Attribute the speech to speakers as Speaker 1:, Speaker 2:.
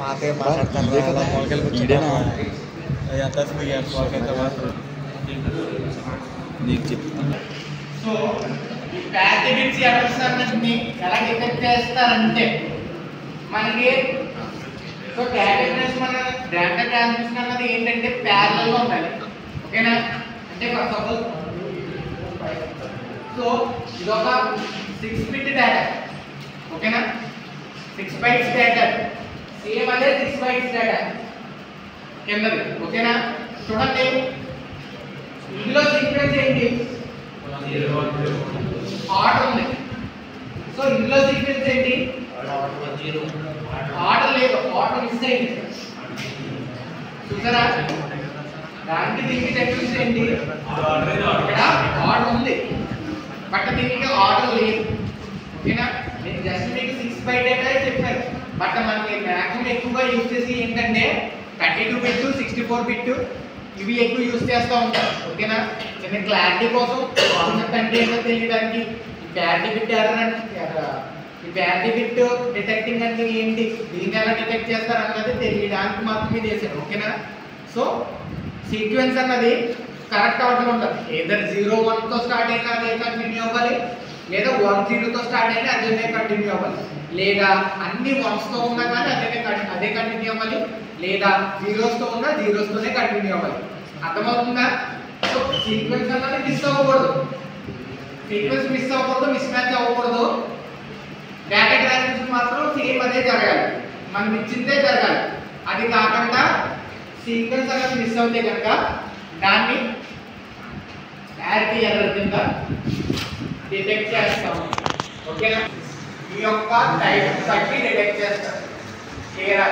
Speaker 1: మాకే మాట్లాడతారు మొలకలు కూర్చోడేనా ఎంత నీకు చెప్తాను.
Speaker 2: సో ఈ ప్యాథిబిట్స్ ఎర్రర్స్ అన్నిటిని ఎలా డిటెక్ట్ చేస్తారంటే మనకి సో క్యాటగరైజ్ మన డేటా ట్రాన్స్మిషన్ అన్నది ఏంటంటే ప్యారలల్ గా ఉండాలి. ఓకేనా? అంటే ఫర్ సపోజ్ సో ఇదొక 6 బిట్ డేటా. ఓకేనా? 6 బైట్స్ డేటా సేమ్ అదే 6 బైట్స్ డేటా కిందది. ఓకేనా? చూడండి ఇందులో సీక్వెన్స్ ఏంటి? ఆర్డర్ ఉంది. సో ఇందులో సీక్వెన్స్ ఏంటి? ఆర్డర్ లేదు, ఆర్డర్ మిస్ అయింది. చూసారా? దానికి దీనికి డిఫరెన్స్ ఏంటి? ఇక్కడ ఆర్డర్ ఉంది బట్ దీనికి ఆర్డర్ లేదు. ఓకేనా? నేను జస్ట్ మీకు 6 బైట్ డేటా చెప్పాను బట్ మనకి మ్యాక్సిమం ఎక్కువగా యూజ్ చేసి ఏంటంటే 32 బిట్ 64 బిట్ ఇవి ఎక్కువ యూజ్ చేస్తూ ఉంటారు. ఓకేనా? నేను క్లారిటీ కోసం కాన్సెప్ట్ అంటే ఏంటో తెలియడానికి ఈ ప్యారిటీ బిట్ ఎర్రర్ అంటే ఈ ప్యారిటీ బిట్ డిటెక్టింగ్ అంటే ఏంటి, దీన్ని ఎలా డిటెక్ట్ చేస్తారు అన్నది తెలియడానికి మాత్రమే చేశాను. ఓకేనా? సో సీక్వెన్స్ అన్నది కరెక్ట్ ఆర్డర్ ఉంటుంది. ఏదర్ 0 1 తో స్టార్ట్ అయినా అదే కంటిన్యూ అవ్వాలి, లేదా 1 0 తో స్టార్ట్ అయినా అదే కంటిన్యూ అవ్వాలి, లేదా అన్ని 1s తో ఉన్నా కానీ అదే కంటిన్యూ అవ్వాలి, లేదా 0s తో ఉన్నా 0s తోనే కంటిన్యూ అవ్వాలి. అర్థమవుతుందా? సో సీక్వెన్స్ అన్నది మిస్ అవ్వకూడదు, సీక్వెన్స్ మిస్ అవ్వకూడదు, మిస్ మ్యాచ్ అవ్వకూడదు. డేటా ట్రాన్స్మిషన్ మాత్రం సేమ్ అదే జరగాలి, మనం ఇచ్చిందే జరగాలి. అది కాకుండా సీక్వెన్స్ అనేది మిస్ అవుతే కనుక దాన్ని ప్యారిటీ ఎర్రర్ కింద డిటెక్ట్ చేస్తాము. ఓకేనా? ఈ యొక్క టైప్ బట్టి డిటెక్ట్ చేస్తాం. క్లియరా?